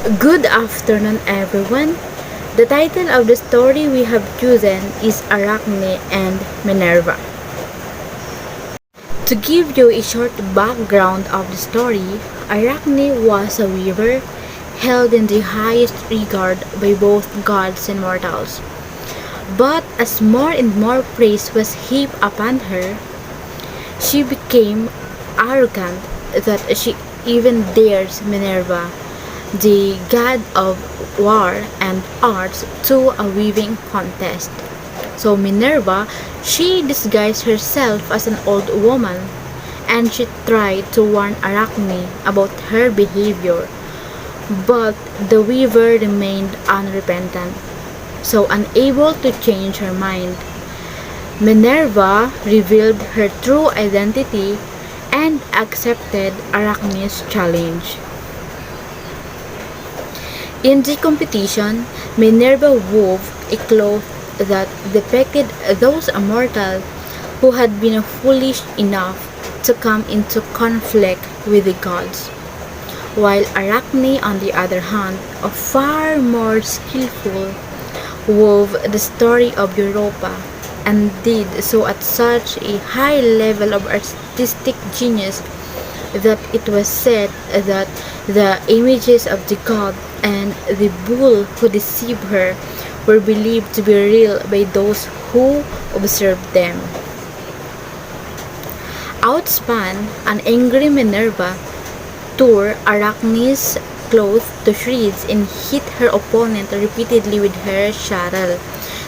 Good afternoon, everyone. The title of the story we have chosen is Arachne and Minerva. To give you a short background of the story, Arachne was a weaver held in the highest regard by both gods and mortals. But as more and more praise was heaped upon her, she became arrogant that she even dares Minerva, the god of war and arts, to a weaving contest. So Minerva, she disguised herself as an old woman and she tried to warn Arachne about her behavior, but the weaver remained unrepentant. So unable to change her mind, Minerva revealed her true identity and accepted Arachne's challenge. In the competition, Minerva wove a cloth that depicted those mortals who had been foolish enough to come into conflict with the gods, while Arachne, on the other hand, far more skillful, wove the story of Europa and did so at such a high level of artistic genius that it was said that the images of the god and the bull who deceived her were believed to be real by those who observed them. Outspan, an angry Minerva tore Arachne's clothes to shreds and hit her opponent repeatedly with her shuttle.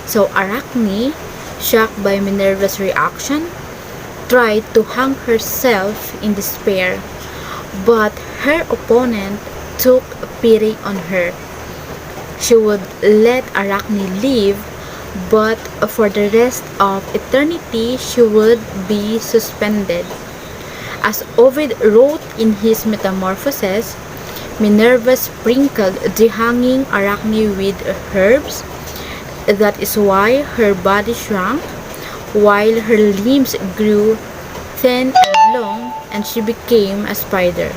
So Arachne, shocked by Minerva's reaction, tried to hang herself in despair, but her opponent took pity on her. She would let Arachne live, but for the rest of eternity she would be suspended. As Ovid wrote in his Metamorphoses, Minerva sprinkled the hanging Arachne with herbs. That is why her body shrank, while her limbs grew thin and long, and she became a spider.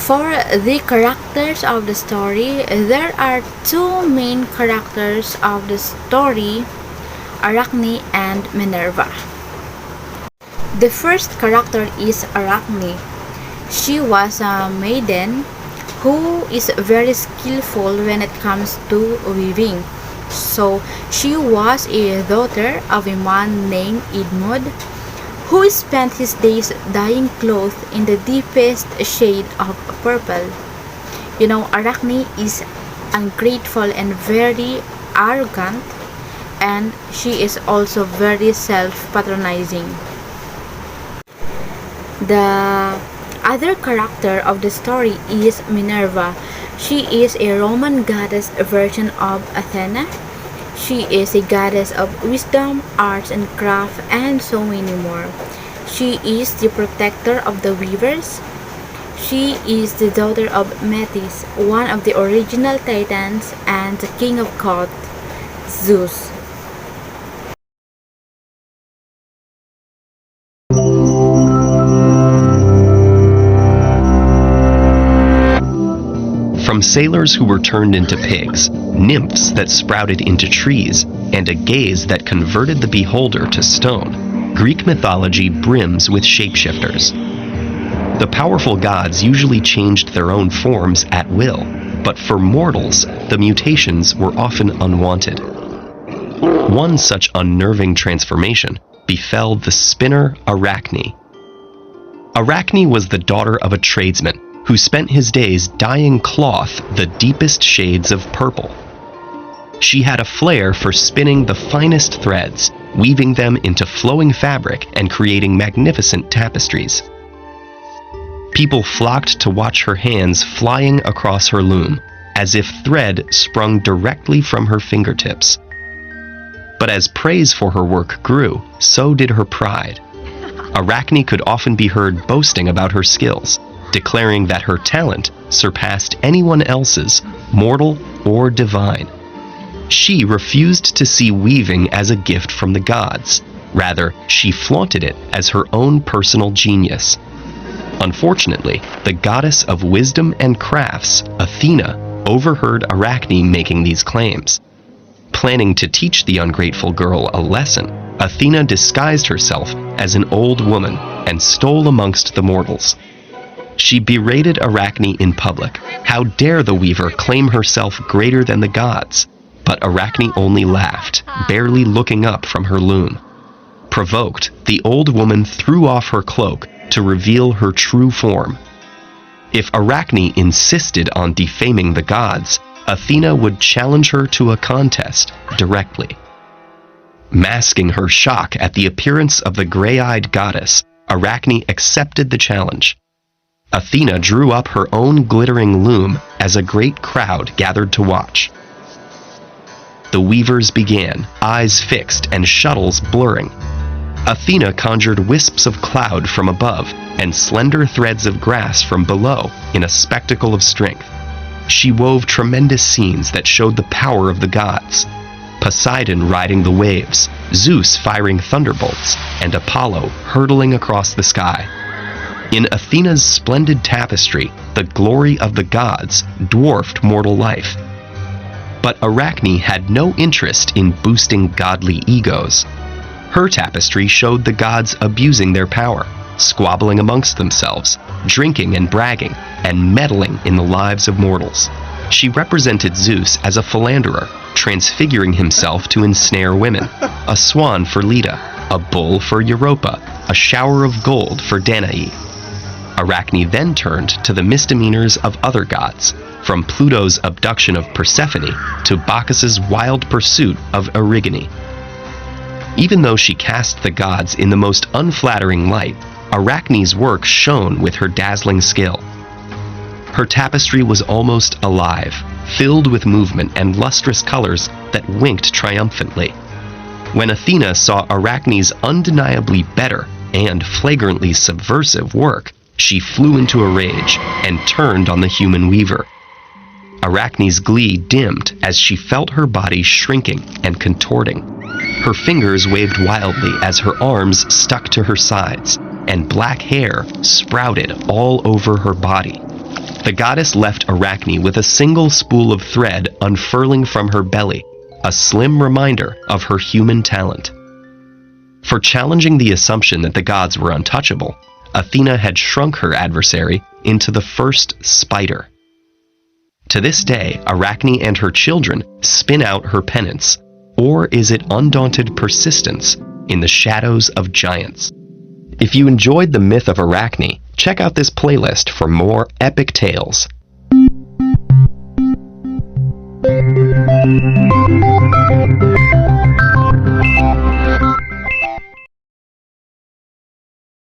For the characters of the story, there are two main characters of the story, Arachne and Minerva. The first character is Arachne. She was a maiden who is very skillful when it comes to weaving. So she was a daughter of a man named Idmod, who spent his days dyeing clothes in the deepest shade of purple. Arachne is ungrateful and very arrogant, and she is also very self-patronizing. The other character of the story is Minerva. She is a Roman goddess version of Athena. She is a goddess of wisdom, arts and craft, and so many more. She is the protector of the weavers. She is the daughter of Metis, one of the original Titans, and the king of God, Zeus. From sailors who were turned into pigs, nymphs that sprouted into trees, and a gaze that converted the beholder to stone, Greek mythology brims with shapeshifters. The powerful gods usually changed their own forms at will, but for mortals, the mutations were often unwanted. One such unnerving transformation befell the spinner Arachne. Arachne was the daughter of a tradesman who spent his days dyeing cloth the deepest shades of purple. She had a flair for spinning the finest threads, weaving them into flowing fabric and creating magnificent tapestries. People flocked to watch her hands flying across her loom, as if thread sprung directly from her fingertips. But as praise for her work grew, so did her pride. Arachne could often be heard boasting about her skills, declaring that her talent surpassed anyone else's, mortal or divine. She refused to see weaving as a gift from the gods. Rather, she flaunted it as her own personal genius. Unfortunately, the goddess of wisdom and crafts, Athena, overheard Arachne making these claims. Planning to teach the ungrateful girl a lesson, Athena disguised herself as an old woman and stole amongst the mortals. She berated Arachne in public. How dare the weaver claim herself greater than the gods? But Arachne only laughed, barely looking up from her loom. Provoked, the old woman threw off her cloak to reveal her true form. If Arachne insisted on defaming the gods, Athena would challenge her to a contest directly. Masking her shock at the appearance of the gray-eyed goddess, Arachne accepted the challenge. Athena drew up her own glittering loom as a great crowd gathered to watch. The weavers began, eyes fixed and shuttles blurring. Athena conjured wisps of cloud from above and slender threads of grass from below in a spectacle of strength. She wove tremendous scenes that showed the power of the gods. Poseidon riding the waves, Zeus firing thunderbolts, and Apollo hurtling across the sky. In Athena's splendid tapestry, the glory of the gods dwarfed mortal life. But Arachne had no interest in boosting godly egos. Her tapestry showed the gods abusing their power, squabbling amongst themselves, drinking and bragging, and meddling in the lives of mortals. She represented Zeus as a philanderer, transfiguring himself to ensnare women, a swan for Leda, a bull for Europa, a shower of gold for Danae. Arachne then turned to the misdemeanors of other gods, from Pluto's abduction of Persephone to Bacchus's wild pursuit of Arachne. Even though she cast the gods in the most unflattering light, Arachne's work shone with her dazzling skill. Her tapestry was almost alive, filled with movement and lustrous colors that winked triumphantly. When Athena saw Arachne's undeniably better and flagrantly subversive work, she flew into a rage and turned on the human weaver. Arachne's glee dimmed as she felt her body shrinking and contorting. Her fingers waved wildly as her arms stuck to her sides, and black hair sprouted all over her body. The goddess left Arachne with a single spool of thread unfurling from her belly, a slim reminder of her human talent. For challenging the assumption that the gods were untouchable, Athena had shrunk her adversary into the first spider. To this day, Arachne and her children spin out her penance, or is it undaunted persistence in the shadows of giants? If you enjoyed the myth of Arachne, check out this playlist for more epic tales.